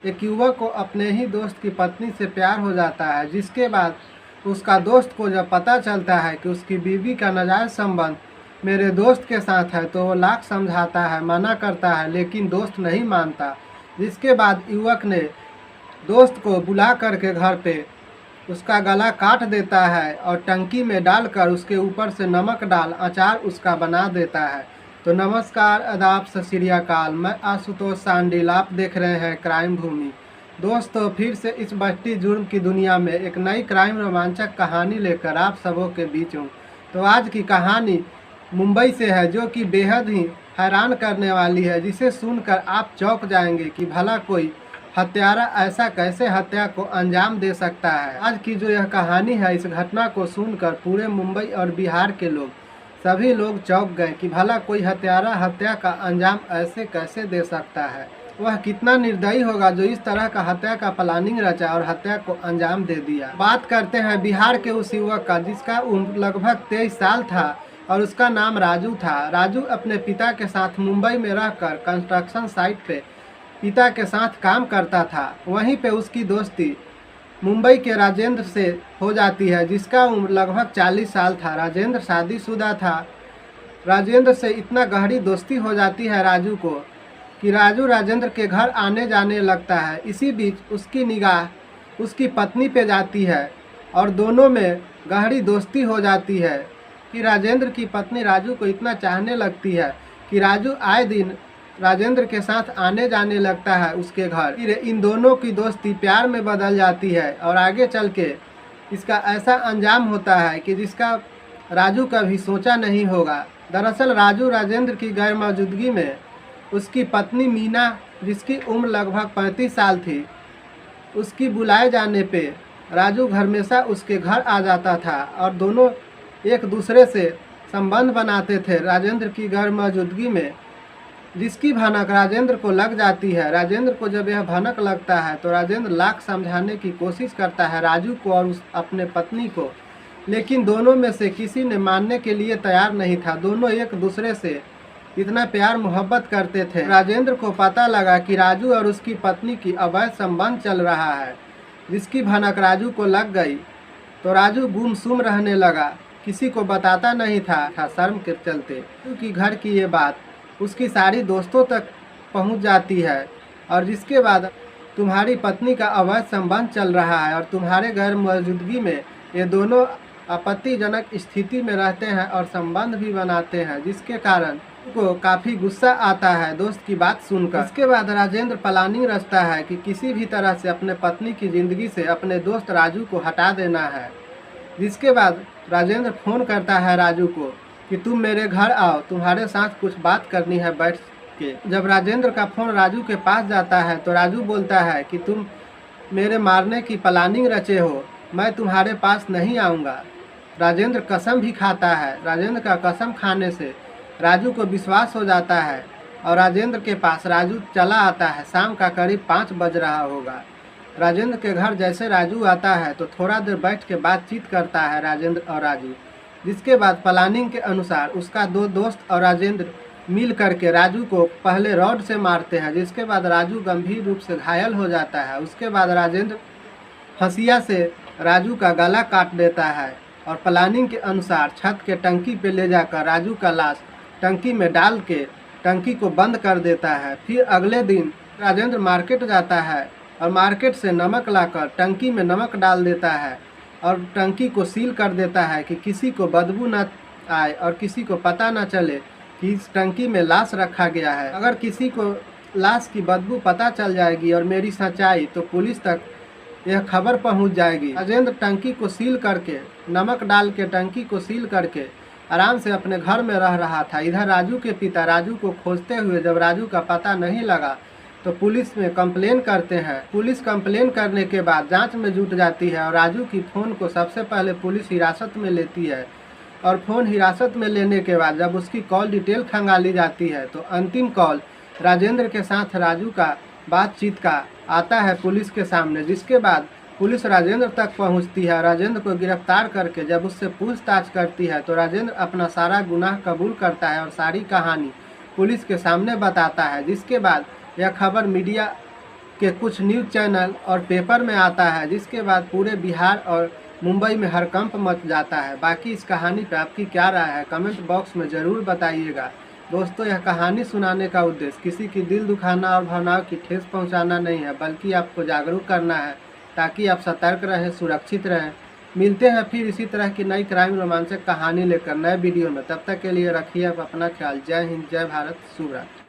एक युवक को अपने ही दोस्त की पत्नी से प्यार हो जाता है, जिसके बाद उसका दोस्त को जब पता चलता है कि उसकी बीवी का नाजायज़ संबंध मेरे दोस्त के साथ है तो वो लाख समझाता है, मना करता है, लेकिन दोस्त नहीं मानता। जिसके बाद युवक ने दोस्त को बुला करके घर पे उसका गला काट देता है और टंकी में डालकर उसके ऊपर से नमक डाल अचार उसका बना देता है। तो नमस्कार, आदाब, सत श्री अकाल। मैं आशुतोष सांडिल, आप देख रहे हैं क्राइम भूमि। दोस्तों, फिर से इस बढ़ती जुर्म की दुनिया में एक नई क्राइम रोमांचक कहानी लेकर आप सबों के बीच हूँ। तो आज की कहानी मुंबई से है, जो कि बेहद ही हैरान करने वाली है, जिसे सुनकर आप चौंक जाएंगे कि भला कोई हत्यारा ऐसा कैसे हत्या को अंजाम दे सकता है। आज की जो यह कहानी है, इस घटना को सुनकर पूरे मुंबई और बिहार के लोग सभी लोग चौंक गए कि भला कोई हत्यारा हत्या का अंजाम ऐसे कैसे दे सकता है। वह कितना निर्दयी होगा जो इस तरह का हत्या का प्लानिंग रचा और हत्या को अंजाम दे दिया। बात करते हैं बिहार के उस युवक का, जिसका उम्र लगभग 23 साल था और उसका नाम राजू था। राजू अपने पिता के साथ मुंबई में रहकर कंस्ट्रक्शन साइट पे पिता के साथ काम करता था। वहीं पे उसकी दोस्ती मुंबई के राजेंद्र से हो जाती है, जिसका उम्र लगभग 40 साल था। राजेंद्र शादीशुदा था। राजेंद्र से इतना गहरी दोस्ती हो जाती है राजू को कि राजू राजेंद्र के घर आने जाने लगता है। इसी बीच उसकी निगाह उसकी पत्नी पे जाती है और दोनों में गहरी दोस्ती हो जाती है कि राजेंद्र की पत्नी राजू को इतना चाहने लगती है कि राजू आए दिन राजेंद्र के साथ आने जाने लगता है उसके घर। फिर इन दोनों की दोस्ती प्यार में बदल जाती है और आगे चल के इसका ऐसा अंजाम होता है कि जिसका राजू कभी सोचा नहीं होगा। दरअसल राजू राजेंद्र की गैर मौजूदगी में उसकी पत्नी मीना, जिसकी उम्र लगभग 35 साल थी, उसकी बुलाए जाने पे राजू हमेशा उसके घर आ जाता था और दोनों एक दूसरे से संबंध बनाते थे राजेंद्र की गैर मौजूदगी में, जिसकी भनक राजेंद्र को लग जाती है। राजेंद्र को जब यह भनक लगता है तो राजेंद्र लाख समझाने की कोशिश करता है राजू को और अपने पत्नी को, लेकिन दोनों में से किसी ने मानने के लिए तैयार नहीं था। दोनों एक दूसरे से इतना प्यार मोहब्बत करते थे। राजेंद्र को पता लगा कि राजू और उसकी पत्नी की अवैध संबंध चल रहा है, जिसकी भनक राजू को लग गई तो राजू गुमसुम रहने लगा, किसी को बताता नहीं था शर्म के चलते। क्योंकि घर की ये बात उसकी सारी दोस्तों तक पहुंच जाती है और जिसके बाद तुम्हारी पत्नी का अवैध संबंध चल रहा है और तुम्हारे गैर मौजूदगी में ये दोनों आपत्तिजनक स्थिति में रहते हैं और संबंध भी बनाते हैं, जिसके कारण को काफ़ी गुस्सा आता है दोस्त की बात सुनकर। इसके बाद राजेंद्र प्लानिंग रचता है कि किसी भी तरह से अपने पत्नी की ज़िंदगी से अपने दोस्त राजू को हटा देना है। जिसके बाद राजेंद्र फ़ोन करता है राजू को कि तुम मेरे घर आओ, तुम्हारे साथ कुछ बात करनी है बैठ के। जब राजेंद्र का फ़ोन राजू के पास जाता है तो राजू बोलता है कि तुम मेरे मारने की प्लानिंग रचे हो, मैं तुम्हारे पास नहीं आऊँगा। राजेंद्र कसम भी खाता है। राजेंद्र का कसम खाने से राजू को विश्वास हो जाता है और राजेंद्र के पास राजू चला आता है। शाम का करीब 5 बज रहा होगा। राजेंद्र के घर जैसे राजू आता है तो थोड़ा देर बैठ के बातचीत करता है राजेंद्र और राजू। जिसके बाद प्लानिंग के अनुसार उसका 2 दोस्त और राजेंद्र मिल करके राजू को पहले रॉड से मारते हैं, जिसके बाद राजू गंभीर रूप से घायल हो जाता है। उसके बाद राजेंद्र हंसिया से राजू का गला काट देता है और प्लानिंग के अनुसार छत के टंकी पे ले जाकर राजू का लाश टंकी में डाल के टंकी को बंद कर देता है। फिर अगले दिन राजेंद्र मार्केट जाता है और मार्केट से नमक लाकर टंकी में नमक डाल देता है और टंकी को सील कर देता है कि किसी को बदबू न आए और किसी को पता न चले कि इस टंकी में लाश रखा गया है। अगर किसी को लाश की बदबू पता चल जाएगी और मेरी सच्चाई तो पुलिस तक यह खबर पहुंच जाएगी। राजेंद्र टंकी को सील करके नमक डाल के टंकी को सील करके आराम से अपने घर में रह रहा था। इधर राजू के पिता राजू को खोजते हुए जब राजू का पता नहीं लगा तो पुलिस में कंप्लेन करते हैं। पुलिस कंप्लेन करने के बाद जांच में जुट जाती है और राजू की फ़ोन को सबसे पहले पुलिस हिरासत में लेती है और फ़ोन हिरासत में लेने के बाद जब उसकी कॉल डिटेल खंगाली जाती है तो अंतिम कॉल राजेंद्र के साथ राजू का बातचीत का आता है पुलिस के सामने। जिसके बाद पुलिस राजेंद्र तक पहुंचती है। राजेंद्र को गिरफ्तार करके जब उससे पूछताछ करती है तो राजेंद्र अपना सारा गुनाह कबूल करता है और सारी कहानी पुलिस के सामने बताता है। जिसके बाद यह खबर मीडिया के कुछ न्यूज़ चैनल और पेपर में आता है, जिसके बाद पूरे बिहार और मुंबई में हड़कंप मच जाता है। बाकी इस कहानी पे आपकी क्या राय है, कमेंट बॉक्स में ज़रूर बताइएगा। दोस्तों, यह कहानी सुनाने का उद्देश्य किसी की दिल दुखाना और भावनाओं की ठेस पहुंचाना नहीं है, बल्कि आपको जागरूक करना है ताकि आप सतर्क रहें, सुरक्षित रहें। मिलते हैं फिर इसी तरह की नई क्राइम रोमांचक कहानी लेकर नए वीडियो में। तब तक के लिए रखिए आप अपना ख्याल। जय हिंद, जय भारत, शुभ रात्रि।